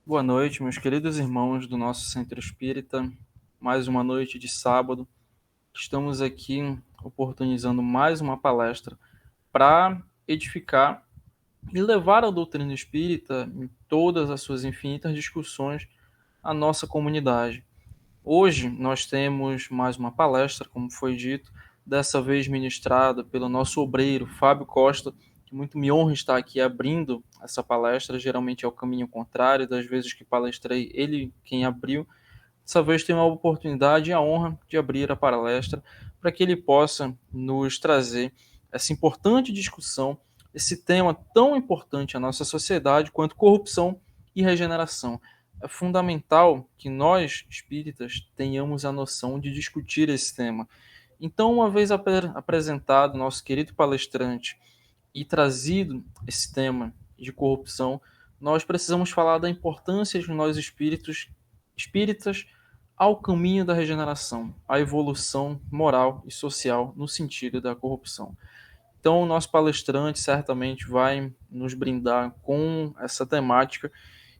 Boa noite, meus queridos irmãos do nosso Centro Espírita. Mais uma noite de sábado. Estamos aqui oportunizando mais uma palestra para edificar e levar a doutrina espírita em todas as suas infinitas discussões à nossa comunidade. Hoje nós temos mais uma palestra, como foi dito, dessa vez ministrada pelo nosso obreiro Fábio Costa, que muito me honra estar aqui abrindo essa palestra. Geralmente é o caminho contrário, das vezes que palestrei, ele quem abriu. Dessa vez tem a oportunidade e a honra de abrir a palestra para que ele possa nos trazer essa importante discussão, esse tema tão importante à nossa sociedade quanto corrupção e regeneração. É fundamental que nós, espíritas, tenhamos a noção de discutir esse tema. Então, uma vez apresentado nosso querido palestrante e trazido esse tema de corrupção, nós precisamos falar da importância de nós espíritas ao caminho da regeneração, à evolução moral e social no sentido da corrupção. Então, o nosso palestrante certamente vai nos brindar com essa temática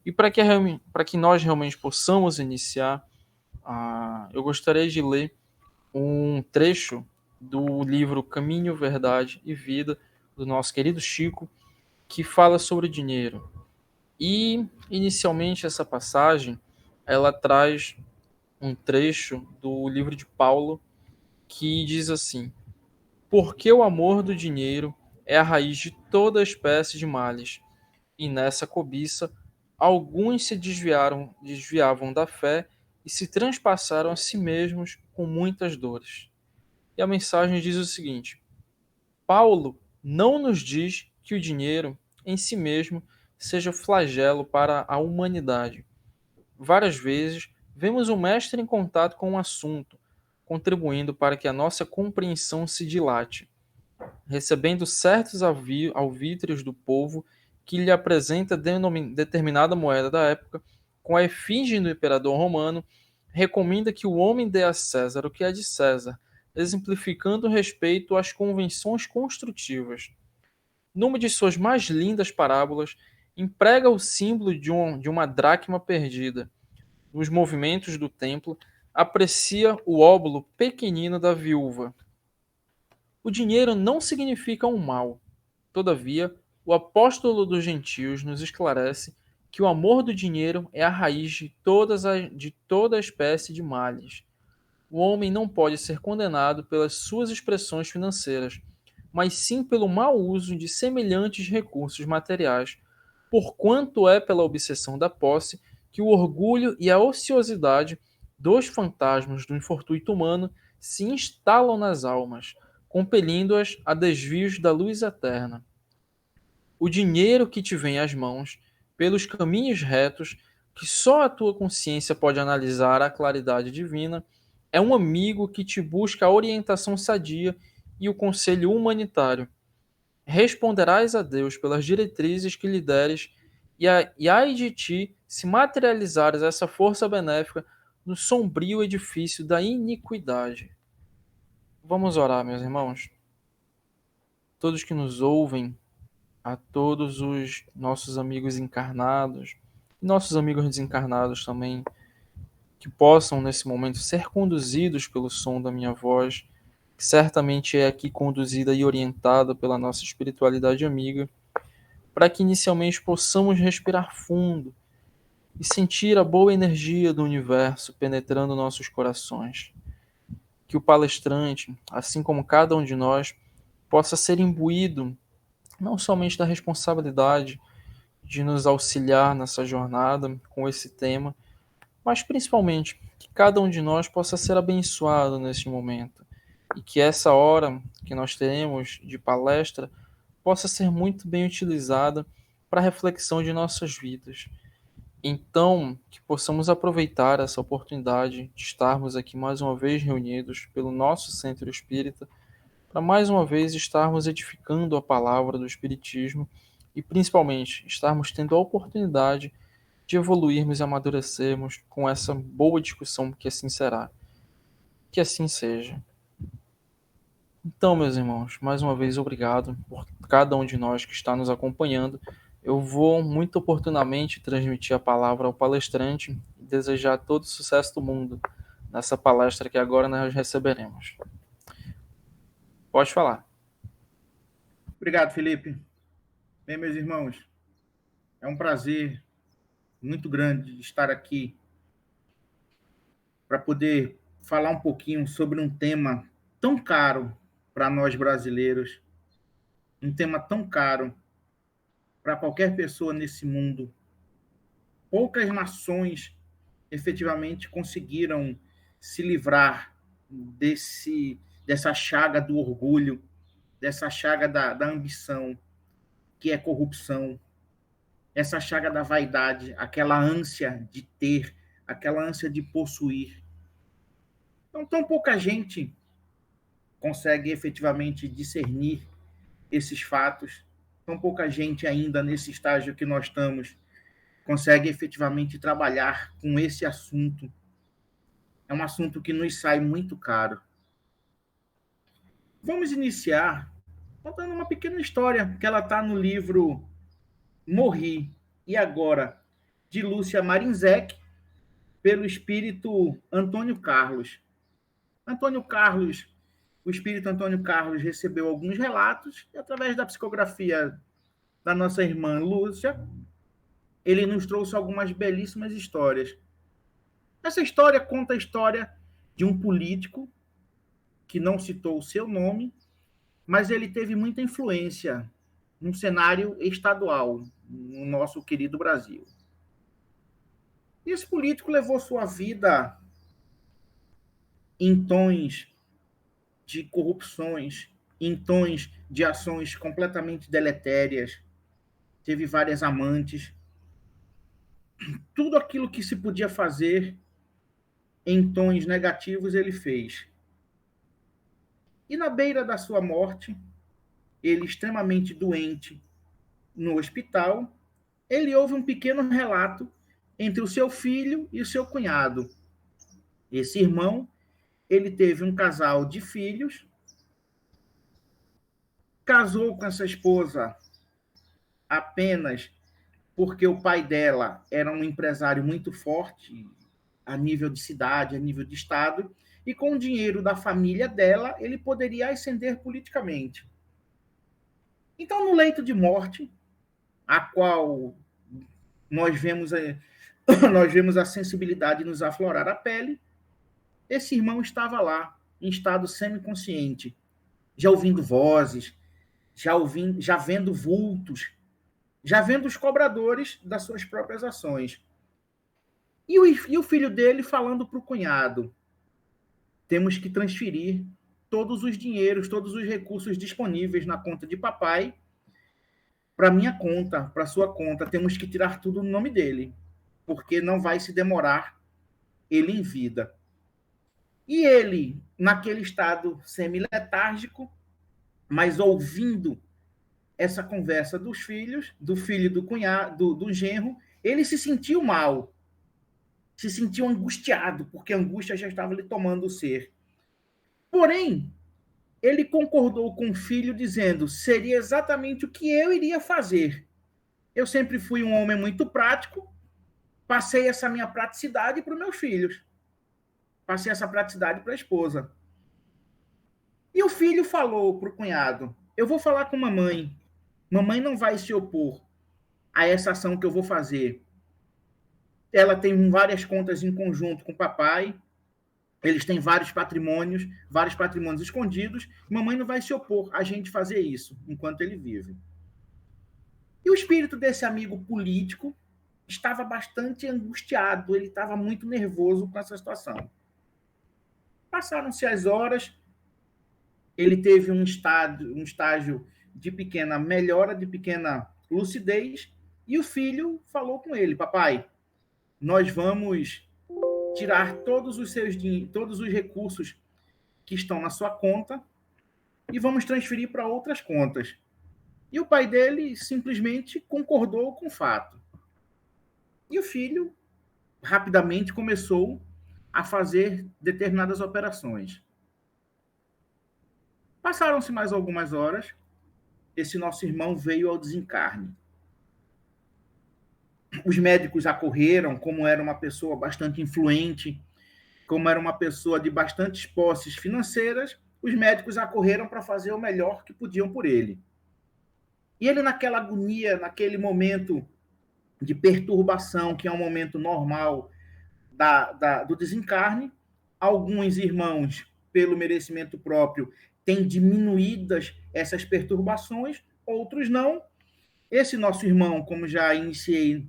e para que nós realmente possamos iniciar, eu gostaria de ler um trecho do livro Caminho, Verdade e Vida, do nosso querido Chico, que fala sobre dinheiro. E, inicialmente, essa passagem, ela traz um trecho do livro de Paulo, que diz assim: porque o amor do dinheiro é a raiz de toda espécie de males, e nessa cobiça alguns desviavam da fé e se transpassaram a si mesmos com muitas dores. E a mensagem diz o seguinte: Paulo não nos diz que o dinheiro em si mesmo seja flagelo para a humanidade. Várias vezes vemos o mestre em contato com o assunto, contribuindo para que a nossa compreensão se dilate, recebendo certos alvítrios do povo que lhe apresenta determinada moeda da época, com a efígie do imperador romano, recomenda que o homem dê a César o que é de César, exemplificando o respeito às convenções construtivas. Numa de suas mais lindas parábolas, emprega o símbolo de uma dracma perdida. Nos movimentos do templo, aprecia o óbolo pequenino da viúva. O dinheiro não significa um mal. Todavia, o apóstolo dos gentios nos esclarece que o amor do dinheiro é a raiz de toda espécie de males. O homem não pode ser condenado pelas suas expressões financeiras, mas sim pelo mau uso de semelhantes recursos materiais, porquanto é pela obsessão da posse que o orgulho e a ociosidade, dois fantasmas do infortúnio humano, se instalam nas almas, compelindo-as a desvios da luz eterna. O dinheiro que te vem às mãos, pelos caminhos retos, que só a tua consciência pode analisar a claridade divina, é um amigo que te busca a orientação sadia e o conselho humanitário. Responderás a Deus pelas diretrizes que lhe deres, e ai de ti se materializares essa força benéfica no sombrio edifício da iniquidade. Vamos orar, meus irmãos. Todos que nos ouvem, a todos os nossos amigos encarnados, e nossos amigos desencarnados também, que possam nesse momento ser conduzidos pelo som da minha voz, que certamente é aqui conduzida e orientada pela nossa espiritualidade amiga, para que inicialmente possamos respirar fundo e sentir a boa energia do universo penetrando nossos corações. Que o palestrante, assim como cada um de nós, possa ser imbuído não somente da responsabilidade de nos auxiliar nessa jornada com esse tema, mas principalmente que cada um de nós possa ser abençoado neste momento e que essa hora que nós teremos de palestra possa ser muito bem utilizada para a reflexão de nossas vidas. Então, que possamos aproveitar essa oportunidade de estarmos aqui mais uma vez reunidos pelo nosso Centro Espírita, para mais uma vez estarmos edificando a palavra do Espiritismo e principalmente estarmos tendo a oportunidade de evoluirmos e amadurecermos com essa boa discussão que assim será. Que assim seja. Então, meus irmãos, mais uma vez obrigado por cada um de nós que está nos acompanhando Eu vou muito oportunamente transmitir a palavra ao palestrante e desejar todo o sucesso do mundo nessa palestra que agora nós receberemos. Pode falar. Obrigado, Felipe. Bem, meus irmãos, é um prazer muito grande estar aqui para poder falar um pouquinho sobre um tema tão caro para nós brasileiros, um tema tão caro para qualquer pessoa nesse mundo. Poucas nações efetivamente conseguiram se livrar dessa chaga do orgulho, dessa chaga da ambição, que é corrupção, essa chaga da vaidade, aquela ânsia de ter, aquela ânsia de possuir. Então, tão pouca gente consegue efetivamente discernir esses fatos, tão pouca gente ainda nesse estágio que nós estamos consegue efetivamente trabalhar com esse assunto. É um assunto que nos sai muito caro. Vamos iniciar contando uma pequena história que ela está no livro Morri e Agora, de Lúcia Marinzec, pelo espírito Antônio Carlos. Antônio Carlos, o espírito Antônio Carlos recebeu alguns relatos e, através da psicografia da nossa irmã Lúcia, ele nos trouxe algumas belíssimas histórias. Essa história conta a história de um político que não citou o seu nome, mas ele teve muita influência no cenário estadual, no nosso querido Brasil. E esse político levou sua vida em tons de corrupções, em tons de ações completamente deletérias, teve várias amantes, tudo aquilo que se podia fazer em tons negativos ele fez. E na beira da sua morte, ele extremamente doente no hospital, ele ouve um pequeno relato entre o seu filho e o seu cunhado. Esse irmão, ele teve um casal de filhos, casou com essa esposa apenas porque o pai dela era um empresário muito forte a nível de cidade, a nível de estado, e com o dinheiro da família dela, ele poderia ascender politicamente. Então, no leito de morte, a qual nós vemos nós vemos a sensibilidade nos aflorar a pele, esse irmão estava lá, em estado semiconsciente, já ouvindo vozes, já vendo vultos, já vendo os cobradores das suas próprias ações. E o filho dele falando para o cunhado: temos que transferir todos os dinheiros, todos os recursos disponíveis na conta de papai para minha conta, para sua conta. Temos que tirar tudo no nome dele, porque não vai se demorar ele em vida. E ele, naquele estado semi-letárgico, mas ouvindo essa conversa dos filhos, do filho do cunhado, do genro, ele se sentiu mal, se sentiu angustiado, porque a angústia já estava lhe tomando o ser. Porém, ele concordou com o filho, dizendo: seria exatamente o que eu iria fazer. Eu sempre fui um homem muito prático, passei essa minha praticidade para os meus filhos, passei essa praticidade para a esposa. E o filho falou para o cunhado: eu vou falar com mamãe, mamãe não vai se opor a essa ação que eu vou fazer. Ela tem várias contas em conjunto com o papai, eles têm vários patrimônios escondidos, mamãe não vai se opor a gente fazer isso enquanto ele vive. E o espírito desse amigo político estava bastante angustiado, ele estava muito nervoso com essa situação. Passaram-se as horas, ele teve um estágio de pequena melhora, de pequena lucidez, e o filho falou com ele: papai, nós vamos tirar todos os recursos que estão na sua conta e vamos transferir para outras contas. E o pai dele simplesmente concordou com o fato. E o filho rapidamente começou a fazer determinadas operações. Passaram-se mais algumas horas, esse nosso irmão veio ao desencarne. Os médicos acorreram, como era uma pessoa bastante influente, como era uma pessoa de bastantes posses financeiras, os médicos acorreram para fazer o melhor que podiam por ele. E ele, naquela agonia, naquele momento de perturbação, que é um momento normal do desencarne, alguns irmãos, pelo merecimento próprio, têm diminuídas essas perturbações, outros não. Esse nosso irmão, como já iniciei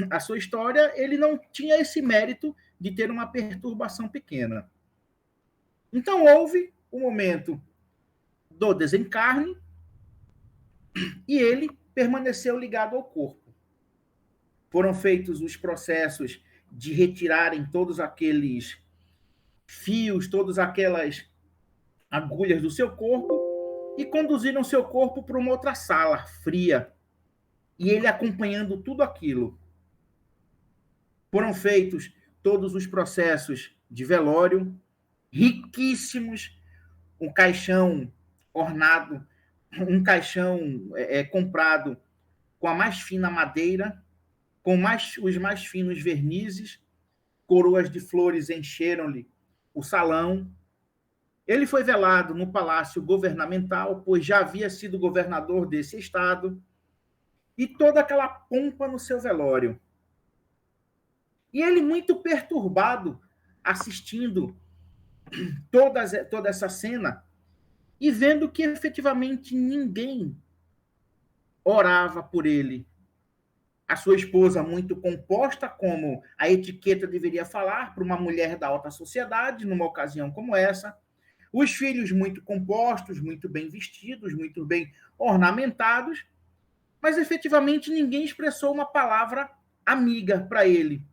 a sua história, ele não tinha esse mérito de ter uma perturbação pequena. Então, houve o momento do desencarne e ele permaneceu ligado ao corpo. Foram feitos os processos de retirarem todos aqueles fios, todas aquelas agulhas do seu corpo e conduziram seu corpo para uma outra sala fria. E ele acompanhando tudo aquilo. Foram feitos todos os processos de velório, riquíssimos, um caixão ornado, um caixão comprado com a mais fina madeira, com os mais finos vernizes, coroas de flores encheram-lhe o salão. Ele foi velado no palácio governamental, pois já havia sido governador desse estado, e toda aquela pompa no seu velório. E ele muito perturbado, assistindo toda essa cena, e vendo que efetivamente ninguém orava por ele. A sua esposa, muito composta, como a etiqueta deveria falar para uma mulher da alta sociedade, numa ocasião como essa. Os filhos muito compostos, muito bem vestidos, muito bem ornamentados, mas efetivamente ninguém expressou uma palavra amiga para ele.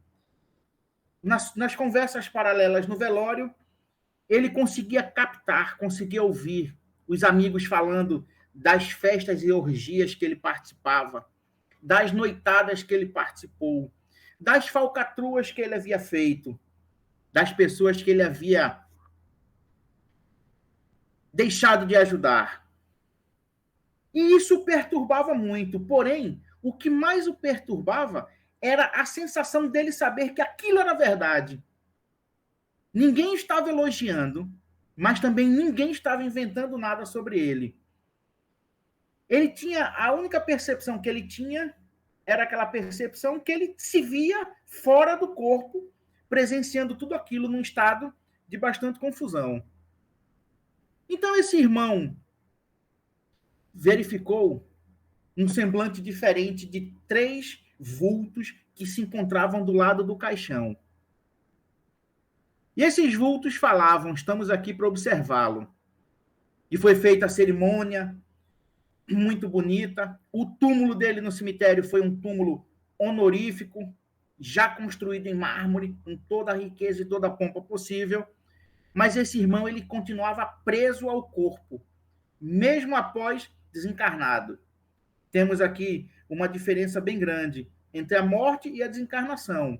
Nas conversas paralelas no velório, ele conseguia captar, conseguia ouvir os amigos falando das festas e orgias que ele participava, das noitadas que ele participou, das falcatruas que ele havia feito, das pessoas que ele havia deixado de ajudar. E isso perturbava muito. Porém, o que mais o perturbava era a sensação dele saber que aquilo era verdade. Ninguém estava elogiando, mas também ninguém estava inventando nada sobre ele. Ele tinha, a única percepção que ele tinha era aquela percepção que ele se via fora do corpo, presenciando tudo aquilo num estado de bastante confusão. Então esse irmão verificou um semblante diferente de 3 vultos que se encontravam do lado do caixão. E esses vultos falavam: estamos aqui para observá-lo. E foi feita a cerimônia, muito bonita. O túmulo dele no cemitério foi um túmulo honorífico, já construído em mármore, com toda a riqueza e toda a pompa possível. Mas esse irmão, ele continuava preso ao corpo, mesmo após desencarnado. Temos aqui uma diferença bem grande entre a morte e a desencarnação.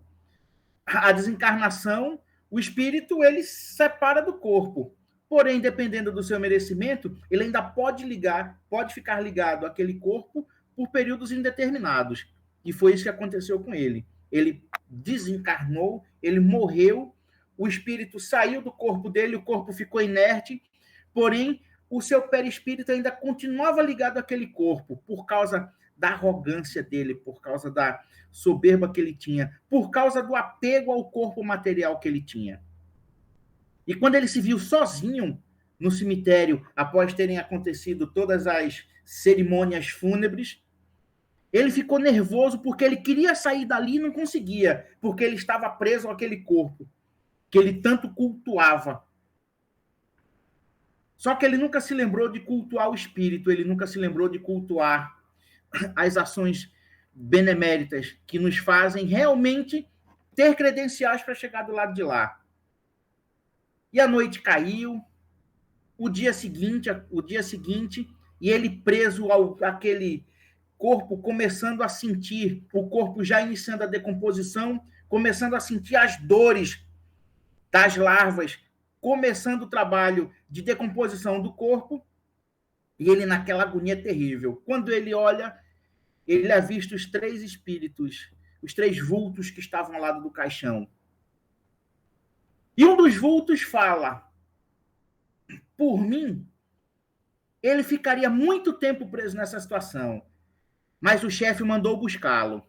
A desencarnação, o espírito, ele se separa do corpo. Porém, dependendo do seu merecimento, ele ainda pode ficar ligado àquele corpo por períodos indeterminados. E foi isso que aconteceu com ele. Ele desencarnou, ele morreu, o espírito saiu do corpo dele, o corpo ficou inerte, porém, o seu perispírito ainda continuava ligado àquele corpo, por causa da arrogância dele, por causa da soberba que ele tinha, por causa do apego ao corpo material que ele tinha. E quando ele se viu sozinho no cemitério, após terem acontecido todas as cerimônias fúnebres, ele ficou nervoso porque ele queria sair dali e não conseguia, porque ele estava preso àquele corpo que ele tanto cultuava. Só que ele nunca se lembrou de cultuar o espírito, ele nunca se lembrou de cultuar as ações beneméritas que nos fazem realmente ter credenciais para chegar do lado de lá. E a noite caiu, o dia seguinte, e ele preso àquele corpo, começando a sentir, o corpo já iniciando a decomposição, começando a sentir as dores das larvas, começando o trabalho de decomposição do corpo, e ele naquela agonia terrível. Quando ele olha, ele avista os 3 espíritos, os 3 vultos que estavam ao lado do caixão. E um dos vultos fala: por mim, ele ficaria muito tempo preso nessa situação, mas o chefe mandou buscá-lo.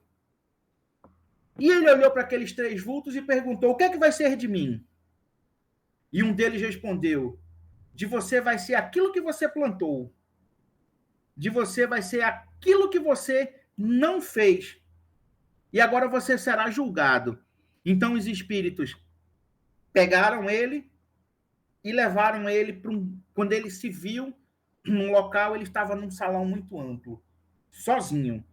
E ele olhou para aqueles 3 vultos e perguntou: o que é que vai ser de mim? E um deles respondeu: de você vai ser aquilo que você plantou. De você vai ser aquilo que você não fez. E agora você será julgado. Então os espíritos pegaram ele e levaram ele para quando ele se viu num local, ele estava num salão muito amplo, sozinho.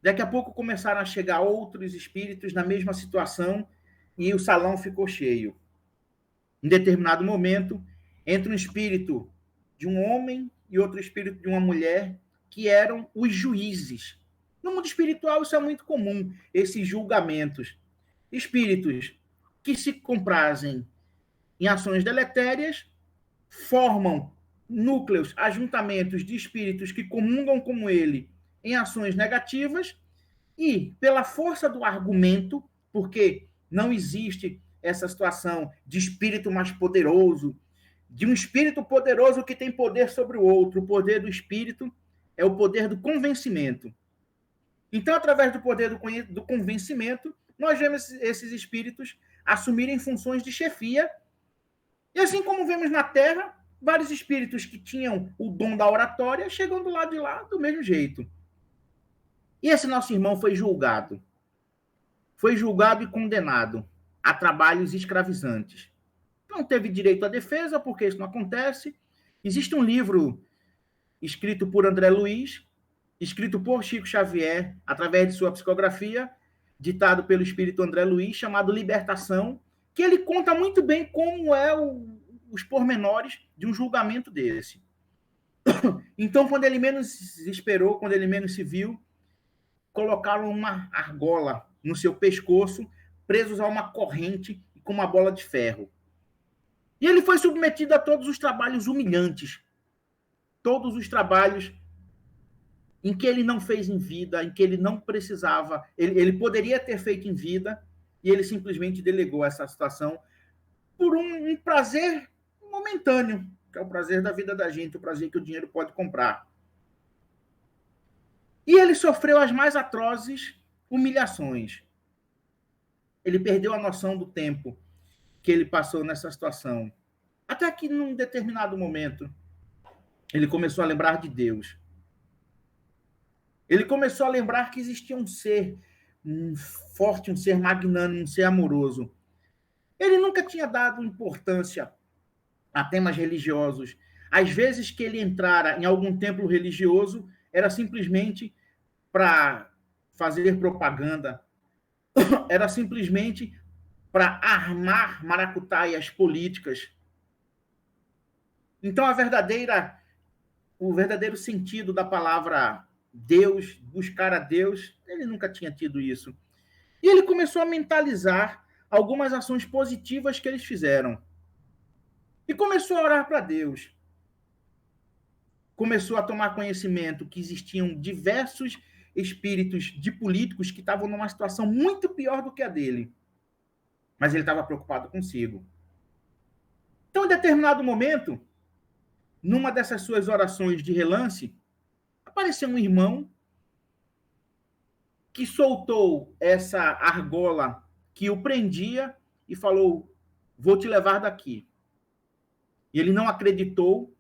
Daqui a pouco começaram a chegar outros espíritos na mesma situação e o salão ficou cheio. Em determinado momento, entra um espírito de um homem e outro espírito de uma mulher, que eram os juízes. No mundo espiritual isso é muito comum, esses julgamentos. Espíritos que se comprazem em ações deletérias, formam núcleos, ajuntamentos de espíritos que comungam com ele em ações negativas e, pela força do argumento, porque não existe essa situação de espírito mais poderoso, de um espírito poderoso que tem poder sobre o outro. O poder do espírito é o poder do convencimento. Então, através do poder do convencimento, nós vemos esses espíritos assumirem funções de chefia. E assim como vemos na Terra, vários espíritos que tinham o dom da oratória chegam do lado de lá do mesmo jeito. E esse nosso irmão foi julgado. Foi julgado e condenado a trabalhos escravizantes. Não teve direito à defesa, porque isso não acontece. Existe um livro escrito por André Luiz, escrito por Chico Xavier, através de sua psicografia, ditado pelo espírito André Luiz, chamado Libertação, que ele conta muito bem como é os pormenores de um julgamento desse. Então, quando ele menos esperou, quando ele menos se viu, colocaram uma argola no seu pescoço, presos a uma corrente e com uma bola de ferro. E ele foi submetido a todos os trabalhos humilhantes, todos os trabalhos em que ele não fez em vida, em que ele não precisava, ele poderia ter feito em vida, e ele simplesmente delegou essa situação por um prazer momentâneo, que é o prazer da vida da gente, o prazer que o dinheiro pode comprar. E ele sofreu as mais atrozes humilhações. Ele perdeu a noção do tempo que ele passou nessa situação. Até que, num determinado momento, ele começou a lembrar de Deus. Ele começou a lembrar que existia um ser forte, um ser magnânimo, um ser amoroso. Ele nunca tinha dado importância a temas religiosos. Às vezes que ele entrara em algum templo religioso, era simplesmente para fazer propaganda, era simplesmente para armar maracutaias políticas. Então, o verdadeiro sentido da palavra Deus, buscar a Deus, ele nunca tinha tido isso. E ele começou a mentalizar algumas ações positivas que eles fizeram. E começou a orar para Deus. Começou a tomar conhecimento que existiam diversos espíritos de políticos que estavam numa situação muito pior do que a dele. Mas ele estava preocupado consigo. Então, em determinado momento, numa dessas suas orações de relance, apareceu um irmão que soltou essa argola que o prendia e falou: vou te levar daqui. E ele não acreditou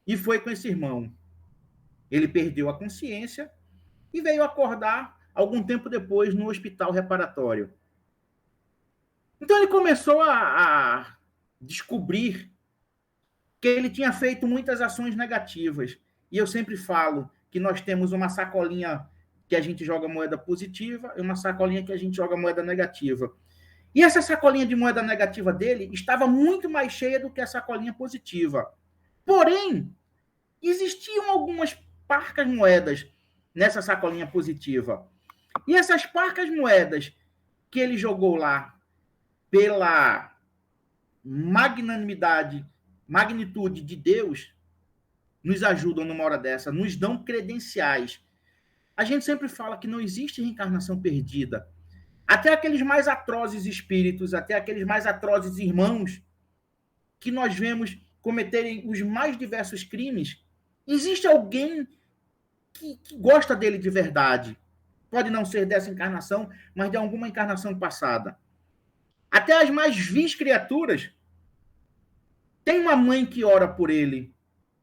e foi com esse irmão. Ele perdeu a consciência e veio acordar algum tempo depois no hospital reparatório. Então ele começou a descobrir que ele tinha feito muitas ações negativas. E eu sempre falo que nós temos uma sacolinha que a gente joga moeda positiva e uma sacolinha que a gente joga moeda negativa. E essa sacolinha de moeda negativa dele estava muito mais cheia do que a sacolinha positiva. Porém, existiam algumas parcas moedas nessa sacolinha positiva. E essas parcas moedas que ele jogou lá pela magnitude de Deus, nos ajudam numa hora dessa, nos dão credenciais. a gente sempre fala que não existe reencarnação perdida. Até aqueles mais atrozes espíritos, até aqueles mais atrozes irmãos que nós vemos cometerem os mais diversos crimes, existe alguém que gosta dele de verdade. Pode não ser dessa encarnação, mas de alguma encarnação passada. Até as mais vis criaturas tem uma mãe que ora por ele,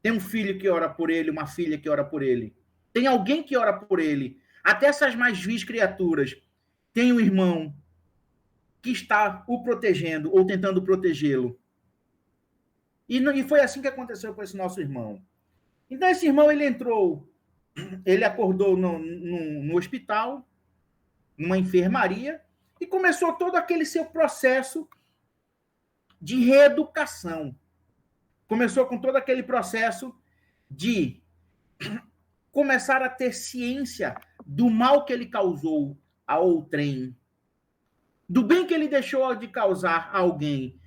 tem um filho que ora por ele, uma filha que ora por ele. Tem alguém que ora por ele. Até essas mais vis criaturas tem um irmão que está o protegendo ou tentando protegê-lo. E foi assim que aconteceu com esse nosso irmão. Então, esse irmão, ele acordou no hospital, numa enfermaria, e começou todo aquele seu processo de reeducação. Começou com todo aquele processo de começar a ter ciência do mal que ele causou a outrem, do bem que ele deixou de causar a alguém.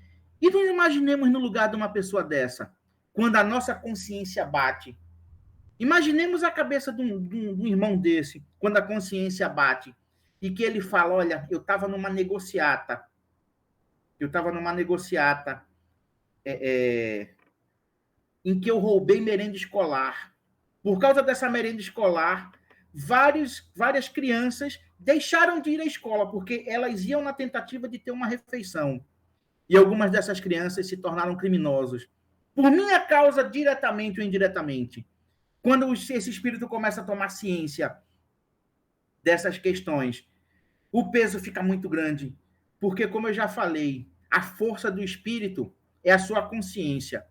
E nós imaginemos no lugar de uma pessoa dessa, quando a nossa consciência bate. Imaginemos a cabeça de um irmão desse, quando a consciência bate, e que ele fala, olha, eu estava numa negociata, em que eu roubei merenda escolar. Por causa dessa merenda escolar, várias crianças deixaram de ir à escola, porque elas iam na tentativa de ter uma refeição. E algumas dessas crianças se tornaram criminosos. Por minha causa, diretamente ou indiretamente. Quando esse espírito começa a tomar ciência dessas questões, o peso fica muito grande. Porque, como eu já falei, a força do espírito é a sua consciência.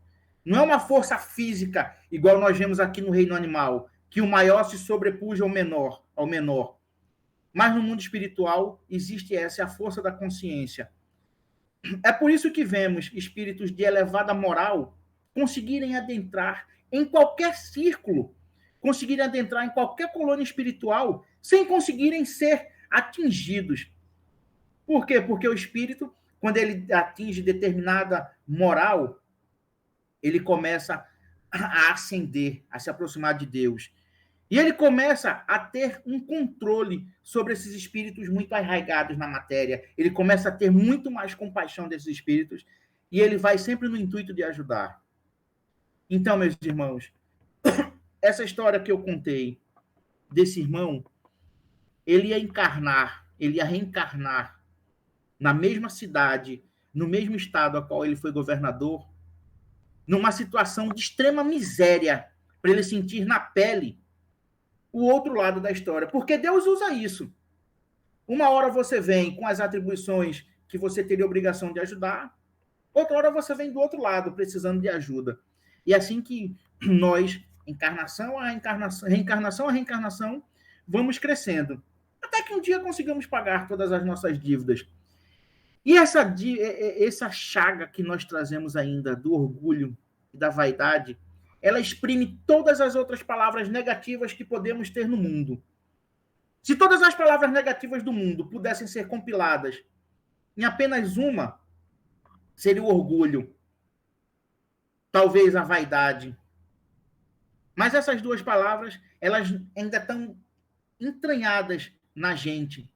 Não é uma força física, igual nós vemos aqui no reino animal, que o maior se sobrepuja ao menor. Mas no mundo espiritual existe essa, a força da consciência. É por isso que vemos espíritos de elevada moral conseguirem adentrar em qualquer círculo, conseguirem adentrar em qualquer colônia espiritual, sem conseguirem ser atingidos. Por quê? Porque o espírito, quando ele atinge determinada moral, ele começa a ascender, a se aproximar de Deus. E ele começa a ter um controle sobre esses espíritos muito arraigados na matéria. Ele começa a ter muito mais compaixão desses espíritos e ele vai sempre no intuito de ajudar. Então, meus irmãos, essa história que eu contei desse irmão, ele ia reencarnar na mesma cidade, no mesmo estado a qual ele foi governador, numa situação de extrema miséria, para ele sentir na pele o outro lado da história. Porque Deus usa isso. Uma hora você vem com as atribuições que você teria obrigação de ajudar, outra hora você vem do outro lado, precisando de ajuda. E assim que nós, reencarnação a reencarnação, vamos crescendo. Até que um dia consigamos pagar todas as nossas dívidas. E essa chaga que nós trazemos ainda do orgulho e da vaidade, ela exprime todas as outras palavras negativas que podemos ter no mundo. Se todas as palavras negativas do mundo pudessem ser compiladas em apenas uma, seria o orgulho, talvez a vaidade. Mas essas duas palavras, elas ainda estão entranhadas na gente.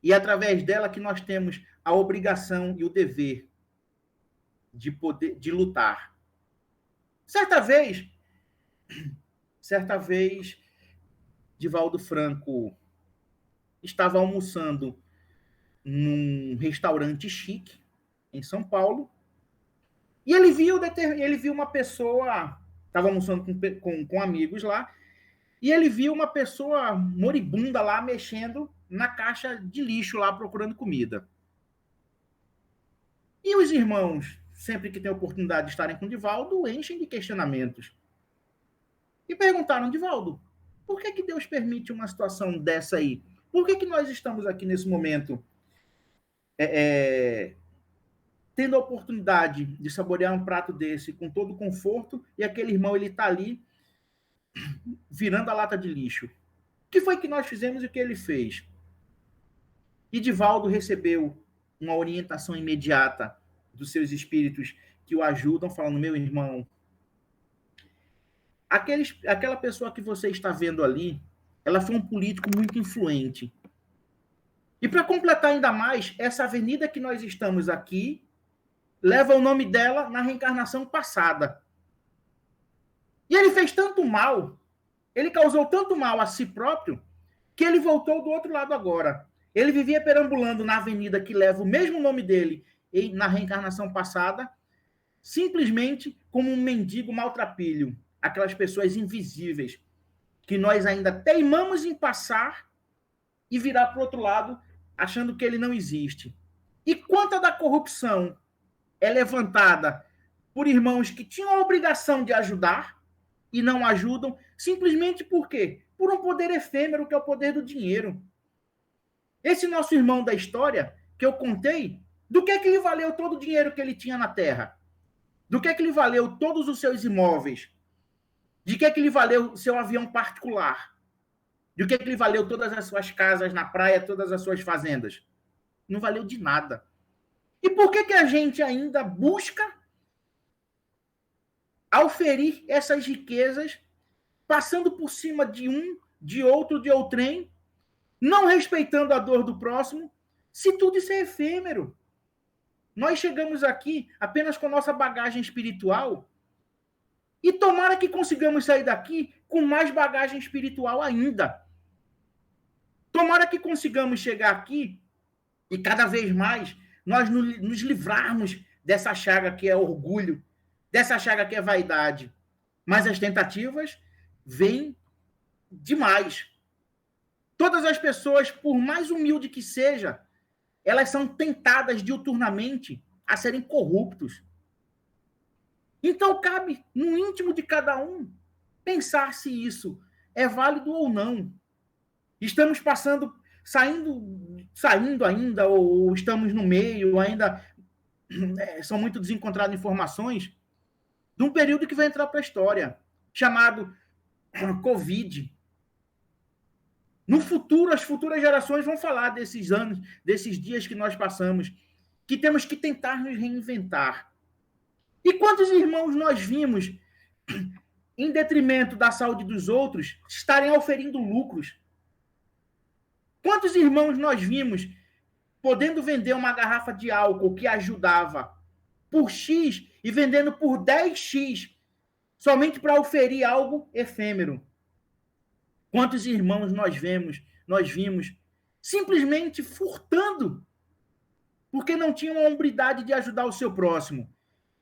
E é através dela que nós temos a obrigação e o dever de lutar. Certa vez, Divaldo Franco estava almoçando num restaurante chique em São Paulo e ele viu uma pessoa, estava almoçando com amigos lá, e ele viu uma pessoa moribunda lá mexendo na caixa de lixo lá procurando comida. E os irmãos, sempre que têm a oportunidade de estarem com Divaldo, enchem de questionamentos. E perguntaram, Divaldo, por que Deus permite uma situação dessa aí? Por que nós estamos aqui nesse momento tendo a oportunidade de saborear um prato desse com todo o conforto e aquele irmão ele está ali virando a lata de lixo? O que foi que nós fizemos e o que ele fez? E Divaldo recebeu uma orientação imediata dos seus espíritos que o ajudam, falando, meu irmão, aquela pessoa que você está vendo ali, ela foi um político muito influente. E para completar ainda mais, essa avenida que nós estamos aqui leva o nome dela na reencarnação passada. E ele fez tanto mal, ele causou tanto mal a si próprio, que ele voltou do outro lado agora. Ele vivia perambulando na avenida que leva o mesmo nome dele na reencarnação passada, simplesmente como um mendigo maltrapilho, aquelas pessoas invisíveis, que nós ainda teimamos em passar e virar para o outro lado, achando que ele não existe. E quanta da corrupção é levantada por irmãos que tinham a obrigação de ajudar e não ajudam, simplesmente por quê? Por um poder efêmero, que é o poder do dinheiro. Esse nosso irmão da história, que eu contei, do que lhe valeu todo o dinheiro que ele tinha na terra? Do que lhe valeu todos os seus imóveis? De que lhe valeu seu avião particular? De que lhe valeu todas as suas casas na praia, todas as suas fazendas? Não valeu de nada. E por que a gente ainda busca auferir essas riquezas, passando por cima de um, de outro, de outrem, não respeitando a dor do próximo, se tudo isso é efêmero? Nós chegamos aqui apenas com a nossa bagagem espiritual e tomara que consigamos sair daqui com mais bagagem espiritual ainda. Tomara que consigamos chegar aqui e cada vez mais nós nos livrarmos dessa chaga que é orgulho, dessa chaga que é vaidade. Mas as tentativas vêm demais. Todas as pessoas, por mais humilde que seja, elas são tentadas diuturnamente a serem corruptos. Então cabe no íntimo de cada um pensar se isso é válido ou não. Estamos saindo ainda, ou estamos no meio, ainda são muito desencontradas informações, de um período que vai entrar para a história, chamado Covid. No futuro, as futuras gerações vão falar desses anos, desses dias que nós passamos, que temos que tentar nos reinventar. E quantos irmãos nós vimos, em detrimento da saúde dos outros, estarem auferindo lucros? Quantos irmãos nós vimos podendo vender uma garrafa de álcool que ajudava por X e vendendo por 10X, somente para oferir algo efêmero? Quantos irmãos nós vimos simplesmente furtando, porque não tinham a hombridade de ajudar o seu próximo,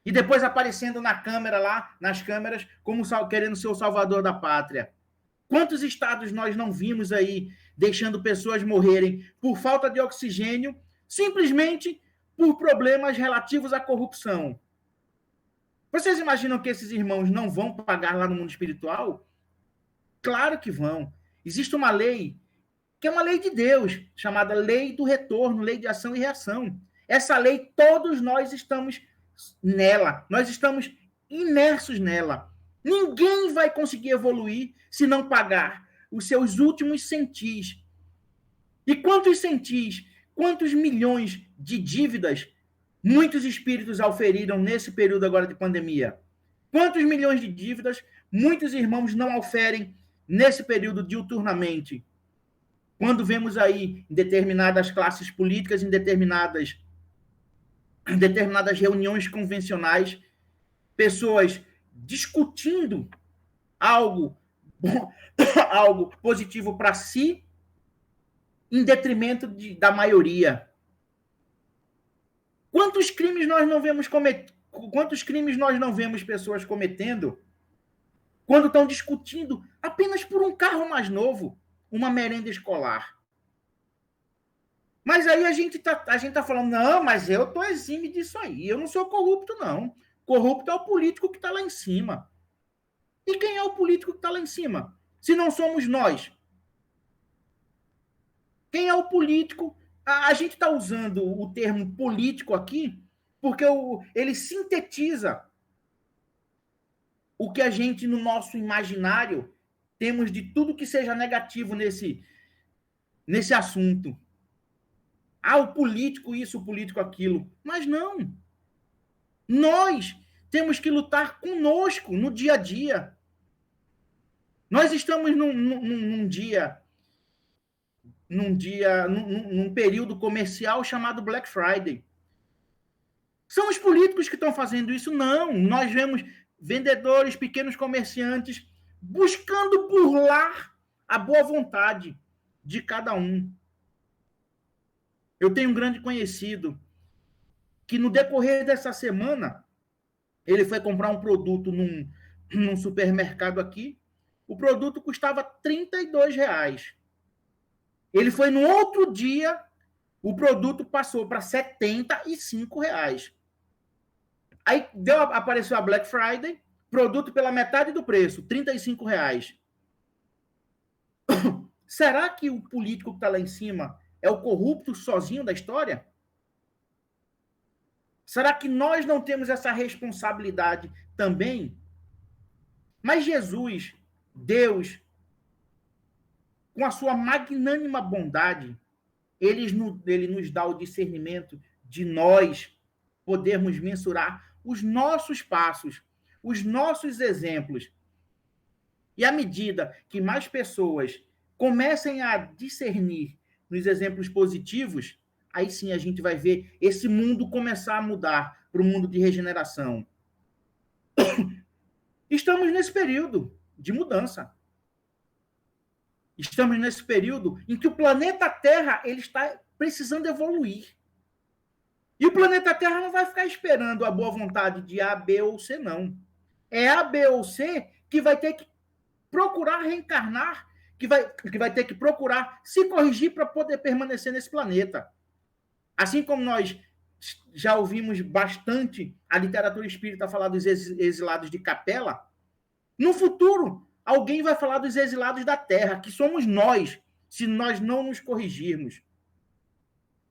e depois aparecendo na câmera lá, nas câmeras, como querendo ser o salvador da pátria? Quantos estados nós não vimos aí deixando pessoas morrerem por falta de oxigênio, simplesmente por problemas relativos à corrupção? Vocês imaginam que esses irmãos não vão pagar lá no mundo espiritual? Claro que vão. Existe uma lei, que é uma lei de Deus, chamada Lei do Retorno, Lei de Ação e Reação. Essa lei, todos nós estamos nela, nós estamos imersos nela. Ninguém vai conseguir evoluir se não pagar os seus últimos centis. E quantos centis, quantos milhões de dívidas muitos espíritos auferiram nesse período agora de pandemia? Quantos milhões de dívidas muitos irmãos não auferem nesse período diuturnamente? Quando vemos aí em determinadas classes políticas, em determinadas reuniões convencionais, pessoas discutindo algo positivo para si, em detrimento da maioria. Quantos crimes nós não vemos pessoas cometendo quando estão discutindo apenas por um carro mais novo, uma merenda escolar? Mas aí a gente tá falando, não, mas eu tô exime disso aí, eu não sou corrupto, não. Corrupto é o político que está lá em cima. E quem é o político que está lá em cima? Se não somos nós. Quem é o político? A gente está usando o termo político aqui porque ele sintetiza o que a gente, no nosso imaginário, temos de tudo que seja negativo nesse assunto. Ah, o político isso, o político aquilo. Mas não. Nós temos que lutar conosco no dia a dia. Nós estamos num período comercial chamado Black Friday. São os políticos que estão fazendo isso? Não. Nós vemos vendedores, pequenos comerciantes, buscando burlar a boa vontade de cada um. Eu tenho um grande conhecido que no decorrer dessa semana, ele foi comprar um produto num supermercado aqui, o produto custava R$ 32. Ele foi no outro dia, o produto passou para R$ 75. Aí apareceu a Black Friday, produto pela metade do preço, R$ 35. Será que o político que está lá em cima é o corrupto sozinho da história? Será que nós não temos essa responsabilidade também? Mas Jesus, Deus, com a sua magnânima bondade, ele nos dá o discernimento de nós podermos mensurar os nossos passos, os nossos exemplos. E à medida que mais pessoas comecem a discernir nos exemplos positivos, aí sim a gente vai ver esse mundo começar a mudar para o mundo de regeneração. Estamos nesse período de mudança. Estamos nesse período em que o planeta Terra ele está precisando evoluir. E o planeta Terra não vai ficar esperando a boa vontade de A, B ou C, não. É A, B ou C que vai ter que procurar reencarnar, que vai ter que procurar se corrigir para poder permanecer nesse planeta. Assim como nós já ouvimos bastante a literatura espírita falar dos exilados de Capela, no futuro, alguém vai falar dos exilados da Terra, que somos nós, se nós não nos corrigirmos.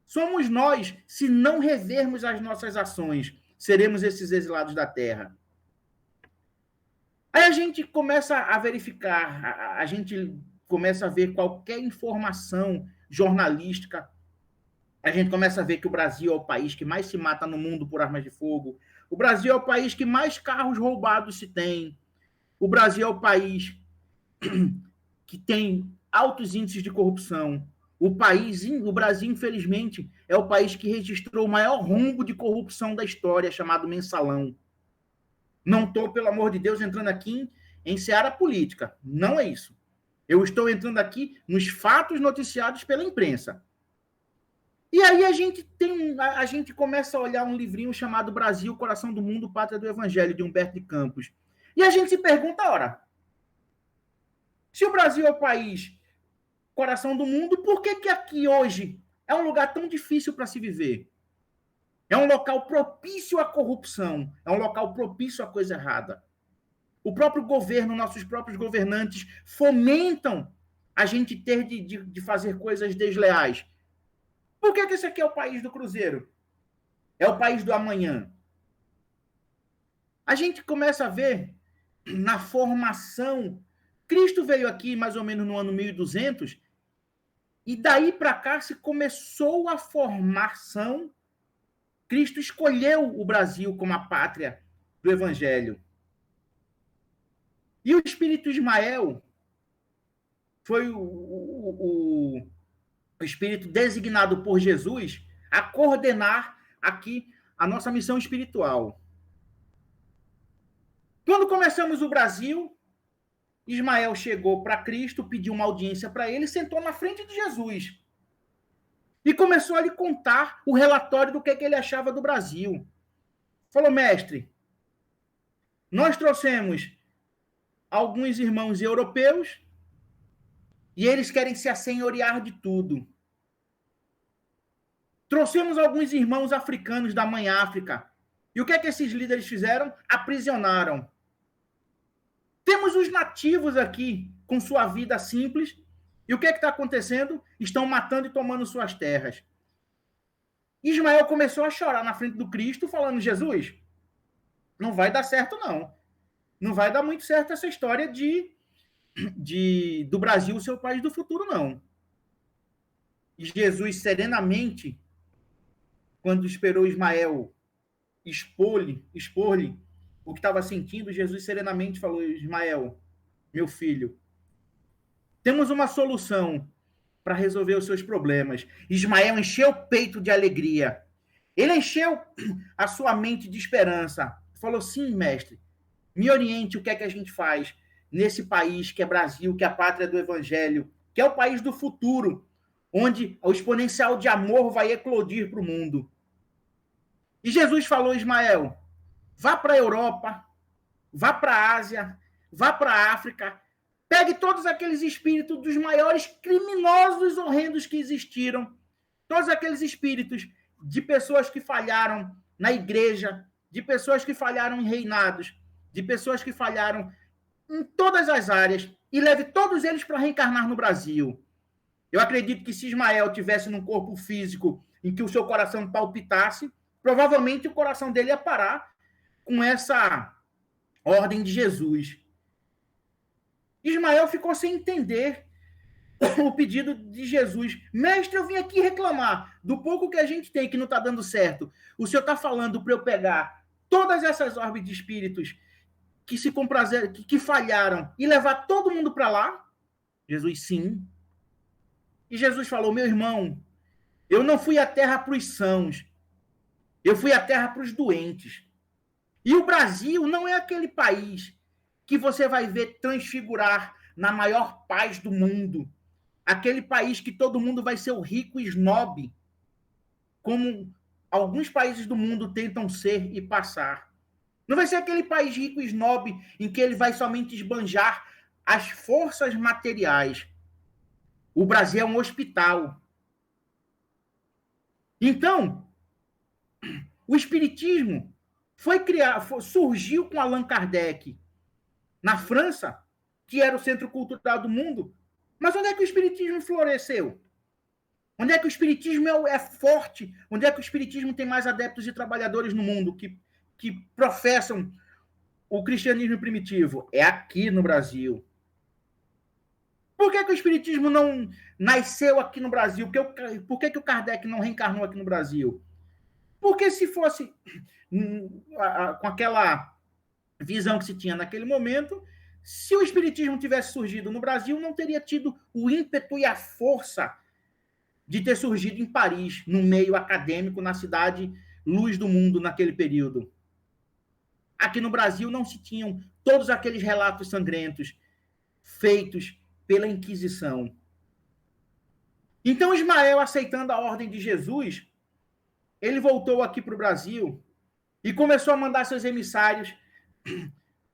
Somos nós, se não revermos as nossas ações, seremos esses exilados da Terra. Aí a gente começa a verificar, a gente começa a ver qualquer informação jornalística, a gente começa a ver que o Brasil é o país que mais se mata no mundo por armas de fogo, o Brasil é o país que mais carros roubados se tem, o Brasil é o país que tem altos índices de corrupção. O Brasil, infelizmente, é o país que registrou o maior rombo de corrupção da história, chamado Mensalão. Não estou, pelo amor de Deus, entrando aqui em seara política. Não é isso. Eu estou entrando aqui nos fatos noticiados pela imprensa. E aí a gente começa a olhar um livrinho chamado Brasil, Coração do Mundo, Pátria do Evangelho, de Humberto de Campos. E a gente se pergunta, ora, se o Brasil é o país coração do mundo, por que aqui hoje é um lugar tão difícil para se viver? É um local propício à corrupção, é um local propício à coisa errada. O próprio governo, nossos próprios governantes fomentam a gente ter de fazer coisas desleais. Por que esse aqui é o país do Cruzeiro? É o país do amanhã. A gente começa a ver na formação. Cristo veio aqui mais ou menos no ano 1200, e daí para cá se começou a formação. Cristo escolheu o Brasil como a pátria do Evangelho. E o Espírito Ismael foi o Espírito designado por Jesus a coordenar aqui a nossa missão espiritual. Quando começamos o Brasil, Ismael chegou para Cristo, pediu uma audiência para ele, sentou na frente de Jesus e começou a lhe contar o relatório do que ele achava do Brasil. Falou, mestre, nós trouxemos alguns irmãos europeus e eles querem se assenhorear de tudo. Trouxemos alguns irmãos africanos da Mãe África. E o que esses líderes fizeram? Aprisionaram. Temos os nativos aqui com sua vida simples. E o que está acontecendo? Estão matando e tomando suas terras. Ismael começou a chorar na frente do Cristo, falando, Jesus, não vai dar certo, não. Não vai dar muito certo essa história do Brasil ser o país do futuro, não. E Jesus, serenamente, quando esperou Ismael expor-lhe o que estava sentindo, Jesus serenamente falou, Ismael, meu filho, Temos uma solução para resolver os seus problemas. Ismael encheu o peito de alegria. Ele encheu a sua mente de esperança. Falou, sim, mestre, me oriente o que é que a gente faz nesse país que é Brasil, que é a pátria do evangelho, que é o país do futuro, onde o exponencial de amor vai eclodir para o mundo. E Jesus falou, Ismael, vá para a Europa, vá para a Ásia, vá para a África, pegue todos aqueles espíritos dos maiores criminosos horrendos que existiram, todos aqueles espíritos de pessoas que falharam na igreja, de pessoas que falharam em reinados, de pessoas que falharam em todas as áreas, e leve todos eles para reencarnar no Brasil. Eu acredito que se Ismael tivesse num corpo físico em que o seu coração palpitasse, provavelmente o coração dele ia parar com essa ordem de Jesus. Ismael ficou sem entender o pedido de Jesus. Mestre, eu vim aqui reclamar do pouco que a gente tem que não está dando certo. O senhor está falando para eu pegar todas essas orbes de espíritos que se comprazeram, que falharam, e levar todo mundo para lá? Jesus, sim. E Jesus falou, meu irmão, eu não fui à terra para os sãos, eu fui à terra para os doentes. E o Brasil não é aquele país que você vai ver transfigurar na maior paz do mundo. Aquele país que todo mundo vai ser o rico snob, como alguns países do mundo tentam ser e passar. Não vai ser aquele país rico snob em que ele vai somente esbanjar as forças materiais. O Brasil é um hospital. Então, o espiritismo surgiu com Allan Kardec na França, que era o centro cultural do mundo. Mas onde é que o espiritismo floresceu? Onde é que o espiritismo é forte? Onde é que o espiritismo tem mais adeptos e trabalhadores no mundo que professam o cristianismo primitivo? É aqui no Brasil. Por que o espiritismo não nasceu aqui no Brasil? Por que o Kardec não reencarnou aqui no Brasil? Porque se fosse com aquela visão que se tinha naquele momento, se o espiritismo tivesse surgido no Brasil, não teria tido o ímpeto e a força de ter surgido em Paris, no meio acadêmico, na cidade luz do mundo naquele período. Aqui no Brasil não se tinham todos aqueles relatos sangrentos feitos pela Inquisição. Então, Ismael, aceitando a ordem de Jesus, ele voltou aqui para o Brasil e começou a mandar seus emissários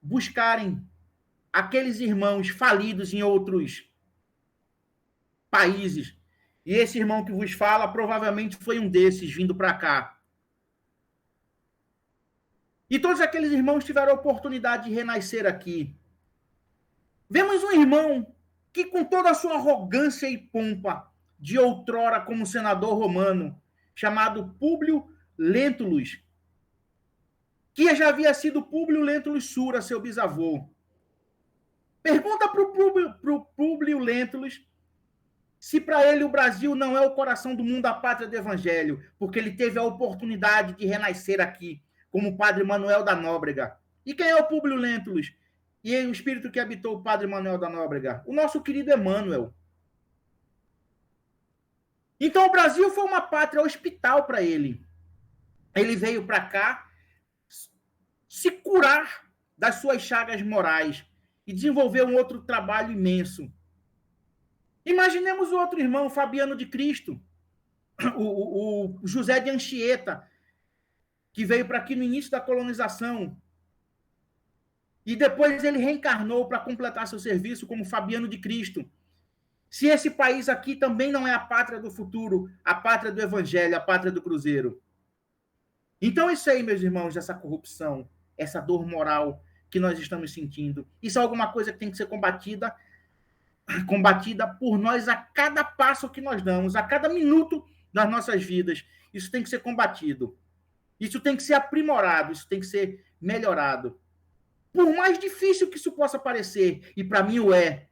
buscarem aqueles irmãos falidos em outros países. E esse irmão que vos fala provavelmente foi um desses vindo para cá. E todos aqueles irmãos tiveram a oportunidade de renascer aqui. Vemos um irmão que, com toda a sua arrogância e pompa, de outrora como senador romano, chamado Públio Lentulus, que já havia sido Públio Lentulus Sura, seu bisavô. Pergunta para o Públio Lentulus se para ele o Brasil não é o coração do mundo, a pátria do evangelho, porque ele teve a oportunidade de renascer aqui, como o padre Manuel da Nóbrega. E quem é o Públio Lentulus? E o espírito que habitou o padre Manuel da Nóbrega? O nosso querido Emmanuel. Então o Brasil foi uma pátria hospital para ele. Ele veio para cá se curar das suas chagas morais e desenvolver um outro trabalho imenso. Imaginemos o outro irmão, Fabiano de Cristo, o José de Anchieta, que veio para aqui no início da colonização. E depois ele reencarnou para completar seu serviço como Fabiano de Cristo. Se esse país aqui também não é a pátria do futuro, a pátria do evangelho, a pátria do cruzeiro. Então isso aí, meus irmãos, essa corrupção, essa dor moral que nós estamos sentindo, isso é alguma coisa que tem que ser combatida por nós a cada passo que nós damos, a cada minuto das nossas vidas. Isso tem que ser combatido. Isso tem que ser aprimorado, isso tem que ser melhorado. Por mais difícil que isso possa parecer, e para mim o é,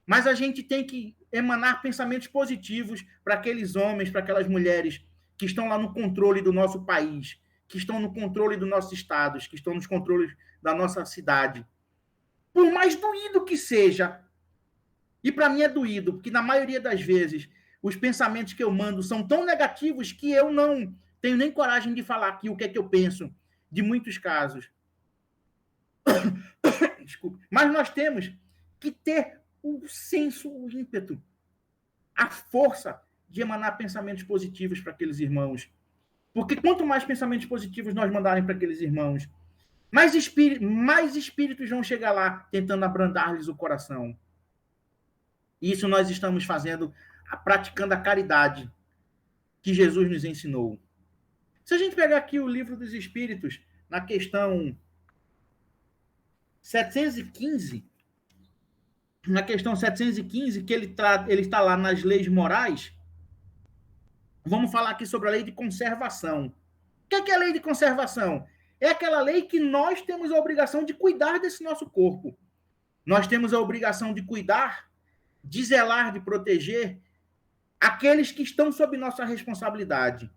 mas a gente tem que emanar pensamentos positivos para aqueles homens, para aquelas mulheres que estão lá no controle do nosso país, que estão no controle dos nossos estados, que estão nos controles da nossa cidade. Por mais doído que seja, E para mim é doído, porque na maioria das vezes os pensamentos que eu mando são tão negativos que eu não tenho nem coragem de falar aqui o que é que eu penso de muitos casos. Desculpe. Mas nós temos que ter o senso, o ímpeto, a força de emanar pensamentos positivos para aqueles irmãos. Porque quanto mais pensamentos positivos nós mandarem para aqueles irmãos, mais espíritos vão chegar lá tentando abrandar-lhes o coração. Isso nós estamos fazendo, praticando a caridade que Jesus nos ensinou. Se a gente pegar aqui o Livro dos Espíritos, na questão 715, que ele está lá nas leis morais, vamos falar aqui sobre a lei de conservação. O que é a lei de conservação? É aquela lei que nós temos a obrigação de cuidar desse nosso corpo. Nós temos a obrigação de cuidar, de zelar, de proteger aqueles que estão sob nossa responsabilidade.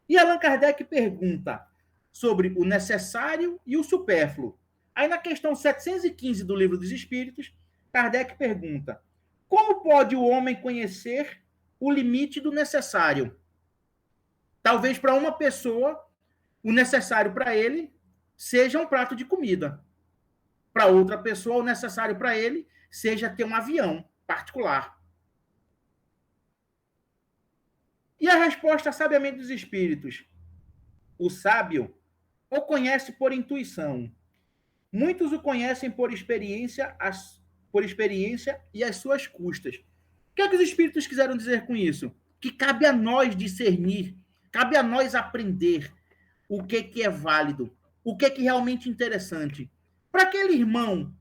E Allan Kardec pergunta sobre o necessário e o supérfluo. Aí na questão 715 do Livro dos Espíritos, Kardec pergunta: como pode o homem conhecer o limite do necessário? Talvez para uma pessoa, o necessário para ele seja um prato de comida. Para outra pessoa, o necessário para ele seja ter um avião particular. E a resposta sabiamente dos espíritos: o sábio o conhece por intuição. Muitos o conhecem por experiência e às suas custas. O que é que os espíritos quiseram dizer com isso? Que cabe a nós discernir, cabe a nós aprender o que é válido, o que é realmente interessante. Para aquele irmão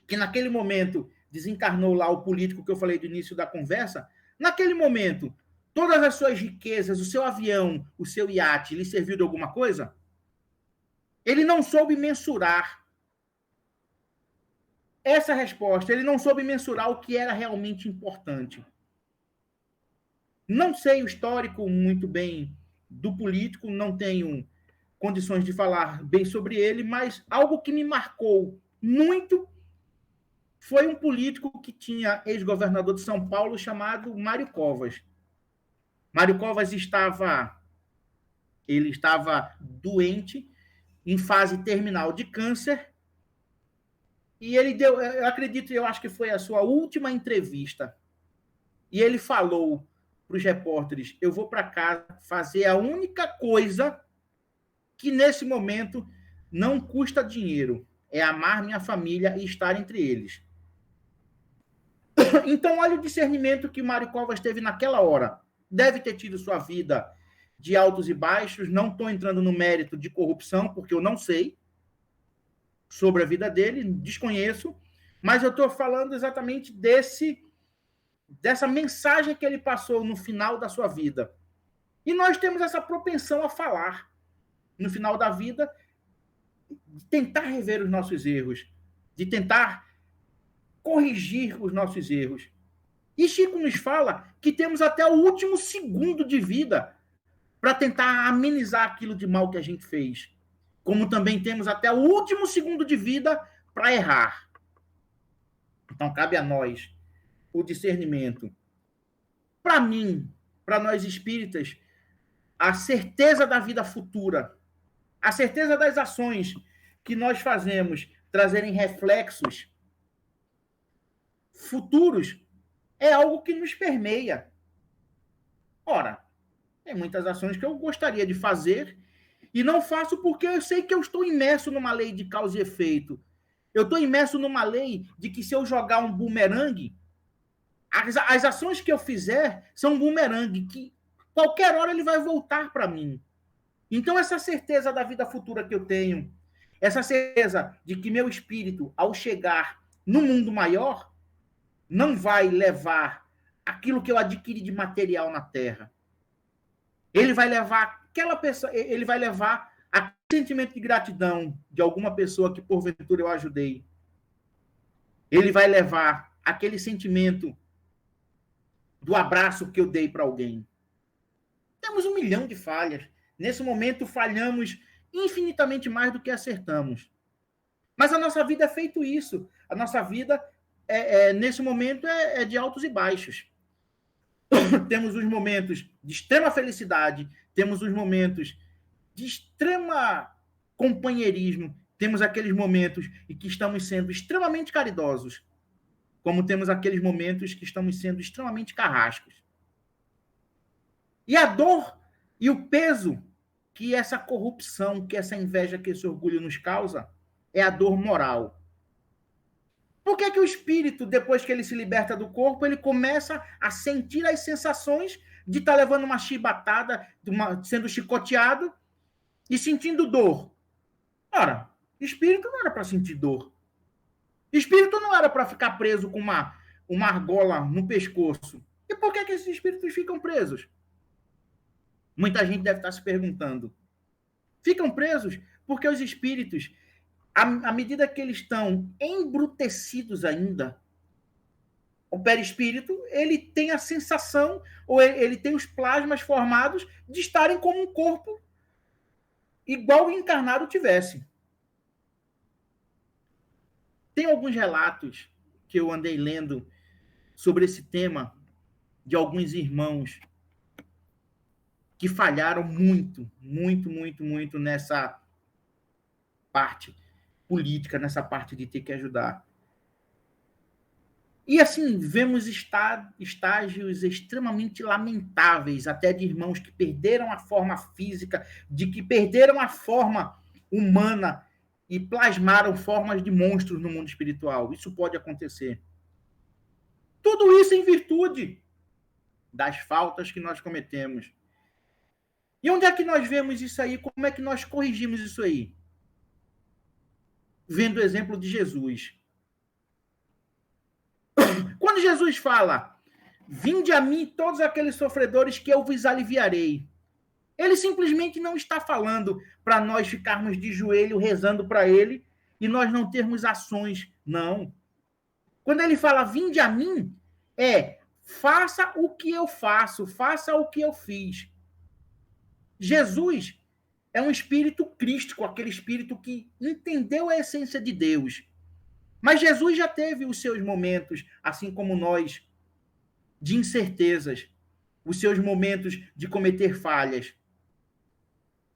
que naquele momento desencarnou lá o político que eu falei do início da conversa, naquele momento, todas as suas riquezas, o seu avião, o seu iate, lhe serviu de alguma coisa? Ele não soube mensurar essa resposta, ele não soube mensurar o que era realmente importante. Não sei o histórico muito bem do político, não tenho condições de falar bem sobre ele, mas algo que me marcou muito foi um político que tinha ex-governador de São Paulo chamado Mário Covas. Mário Covas estava doente, em fase terminal de câncer, e ele deu, eu acho que foi a sua última entrevista, e ele falou para os repórteres: eu vou para casa fazer a única coisa que nesse momento não custa dinheiro, é amar minha família e estar entre eles. Então, olha o discernimento que Mário Covas teve naquela hora. Deve ter tido sua vida de altos e baixos, não estou entrando no mérito de corrupção, porque eu não sei sobre a vida dele, desconheço, mas eu estou falando exatamente dessa mensagem que ele passou no final da sua vida. E nós temos essa propensão a falar no final da vida, de tentar rever os nossos erros, de tentar corrigir os nossos erros. E Chico nos fala que temos até o último segundo de vida para tentar amenizar aquilo de mal que a gente fez. Como também temos até o último segundo de vida para errar. Então, cabe a nós o discernimento. Para mim, para nós espíritas, a certeza da vida futura, a certeza das ações que nós fazemos trazerem reflexos futuros é algo que nos permeia. Ora, tem muitas ações que eu gostaria de fazer e não faço porque eu sei que eu estou imerso numa lei de causa e efeito. Eu estou imerso numa lei de que se eu jogar um bumerangue, as ações que eu fizer são um bumerangue, que qualquer hora ele vai voltar para mim. Então, essa certeza da vida futura que eu tenho, essa certeza de que meu espírito, ao chegar no mundo maior, não vai levar aquilo que eu adquiri de material na Terra. Ele vai levar aquela pessoa, ele vai levar aquele sentimento de gratidão de alguma pessoa que porventura eu ajudei. Ele vai levar aquele sentimento do abraço que eu dei para alguém. Temos 1 milhão de falhas. Nesse momento, falhamos infinitamente mais do que acertamos. Mas a nossa vida é feito isso. A nossa vida nesse momento é de altos e baixos. Temos os momentos de extrema felicidade, temos os momentos de extrema companheirismo, temos aqueles momentos em que estamos sendo extremamente caridosos, como temos aqueles momentos que estamos sendo extremamente carrascos. E a dor e o peso que essa corrupção, que essa inveja, que esse orgulho nos causa, é a dor moral. Por que que o espírito, depois que ele se liberta do corpo, ele começa a sentir as sensações de estar levando uma chibatada, sendo chicoteado e sentindo dor? Ora, espírito não era para sentir dor. Espírito não era para ficar preso com uma argola no pescoço. E por que que esses espíritos ficam presos? Muita gente deve estar se perguntando. Ficam presos porque os espíritos, à medida que eles estão embrutecidos ainda, o perispírito, ele tem a sensação, ou ele tem os plasmas formados de estarem como um corpo igual o encarnado tivesse. Tem alguns relatos que eu andei lendo sobre esse tema de alguns irmãos que falharam muito, muito, muito, muito nessa parte política, nessa parte de ter que ajudar. E assim, vemos estágios extremamente lamentáveis, até de irmãos que perderam a forma física, de que perderam a forma humana e plasmaram formas de monstros no mundo espiritual. Isso pode acontecer. Tudo isso em virtude das faltas que nós cometemos. E onde é que nós vemos isso aí? Como é que nós corrigimos isso aí? Vendo o exemplo de Jesus. Quando Jesus fala, vinde a mim todos aqueles sofredores que eu vos aliviarei, ele simplesmente não está falando para nós ficarmos de joelho rezando para ele e nós não termos ações. Não. Quando ele fala, vinde a mim, faça o que eu faço, faça o que eu fiz. Jesus é um espírito crístico, aquele espírito que entendeu a essência de Deus. Mas Jesus já teve os seus momentos, assim como nós, de incertezas, os seus momentos de cometer falhas.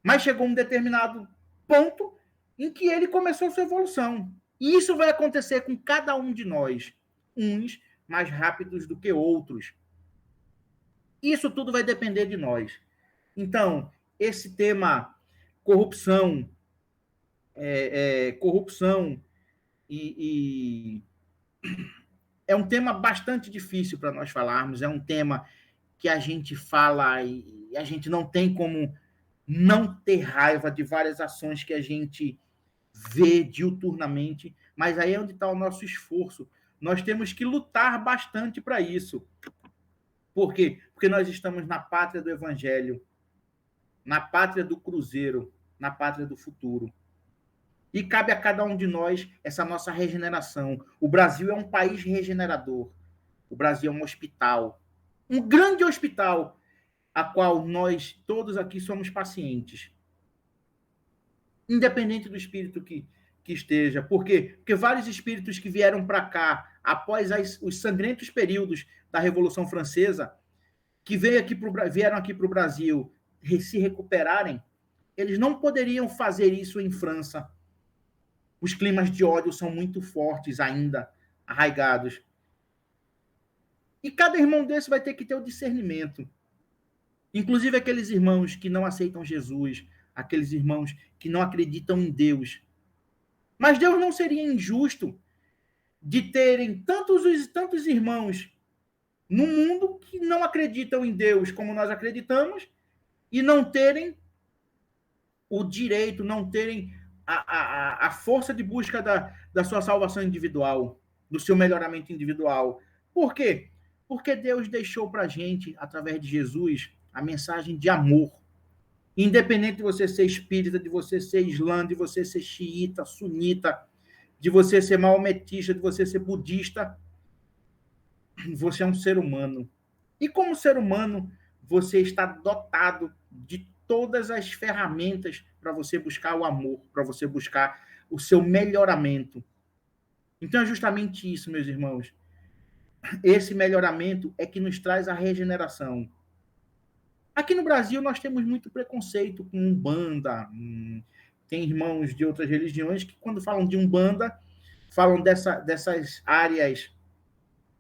Mas chegou um determinado ponto em que ele começou sua evolução. E isso vai acontecer com cada um de nós, uns mais rápidos do que outros. Isso tudo vai depender de nós. Então, esse tema corrupção, corrupção é um tema bastante difícil para nós falarmos, é um tema que a gente fala e a gente não tem como não ter raiva de várias ações que a gente vê diuturnamente, mas aí é onde está o nosso esforço. Nós temos que lutar bastante para isso. Por quê? Porque nós estamos na pátria do Evangelho, na pátria do Cruzeiro, na pátria do futuro. E cabe a cada um de nós essa nossa regeneração. O Brasil é um país regenerador. O Brasil é um hospital. Um grande hospital, a qual nós todos aqui somos pacientes. Independente do espírito que esteja. Por quê? Porque vários espíritos que vieram para cá após os sangrentos períodos da Revolução Francesa, que vieram aqui para o Brasil se recuperarem, eles não poderiam fazer isso em França. Os climas de ódio são muito fortes ainda, arraigados. E cada irmão desse vai ter que ter o discernimento. Inclusive aqueles irmãos que não aceitam Jesus, aqueles irmãos que não acreditam em Deus. Mas Deus não seria injusto de terem tantos irmãos no mundo que não acreditam em Deus como nós acreditamos e não terem o direito, não terem a força de busca da sua salvação individual, do seu melhoramento individual. Por quê? Porque Deus deixou para a gente, através de Jesus, a mensagem de amor. Independente de você ser espírita, de você ser islã, de você ser xiita, sunita, de você ser maometista, de você ser budista, você é um ser humano. E como ser humano, você está dotado de todas as ferramentas para você buscar o amor, para você buscar o seu melhoramento. Então é justamente isso, meus irmãos. Esse melhoramento é que nos traz a regeneração. Aqui no Brasil nós temos muito preconceito com Umbanda. Tem irmãos de outras religiões que, quando falam de Umbanda, falam dessas áreas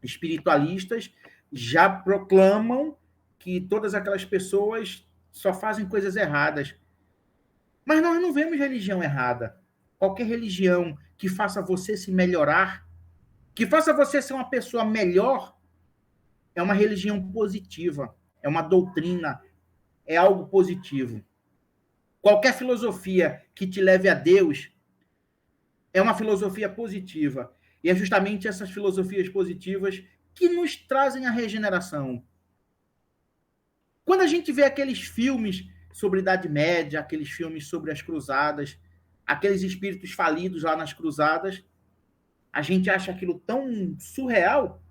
espiritualistas, já proclamam que todas aquelas pessoas só fazem coisas erradas. Mas nós não vemos religião errada. Qualquer religião que faça você se melhorar, que faça você ser uma pessoa melhor, é uma religião positiva, é uma doutrina, é algo positivo. Qualquer filosofia que te leve a Deus é uma filosofia positiva. E é justamente essas filosofias positivas que nos trazem a regeneração. Quando a gente vê aqueles filmes sobre a Idade Média, aqueles filmes sobre as cruzadas, aqueles espíritos falidos lá nas cruzadas, a gente acha aquilo tão surreal,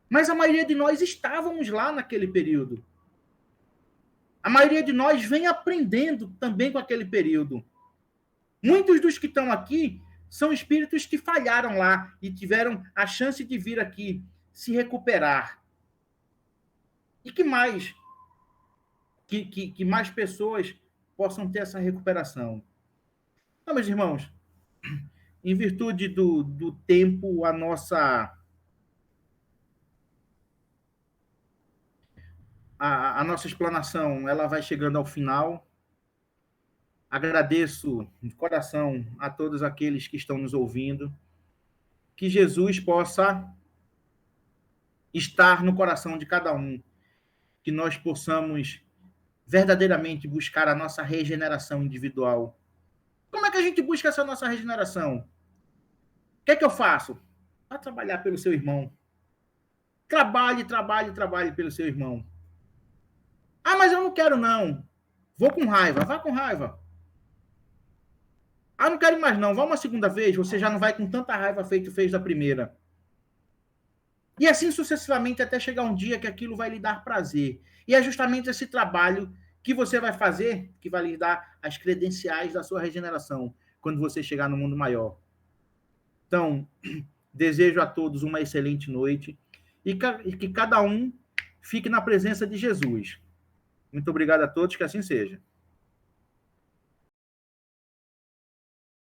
mas a maioria de nós estávamos lá naquele período. A maioria de nós vem aprendendo também com aquele período. Muitos dos que estão aqui são espíritos que falharam lá e tiveram a chance de vir aqui se recuperar. E que mais? Que mais pessoas possam ter essa recuperação. Então, meus irmãos, em virtude do tempo, a nossa explanação ela vai chegando ao final. Agradeço de coração a todos aqueles que estão nos ouvindo. Que Jesus possa estar no coração de cada um. Que nós possamos verdadeiramente buscar a nossa regeneração individual. Como é que a gente busca essa nossa regeneração? O que é que eu faço? Vá trabalhar pelo seu irmão. Trabalhe pelo seu irmão. Ah, mas eu não quero não. Vou com raiva. Vá com raiva. Ah, não quero mais não. Vá uma segunda vez, você já não vai com tanta raiva feito fez da primeira. E assim sucessivamente até chegar um dia que aquilo vai lhe dar prazer. E é justamente esse trabalho que você vai fazer que vai lhe dar as credenciais da sua regeneração quando você chegar no mundo maior. Então, desejo a todos uma excelente noite e que cada um fique na presença de Jesus. Muito obrigado a todos, que assim seja.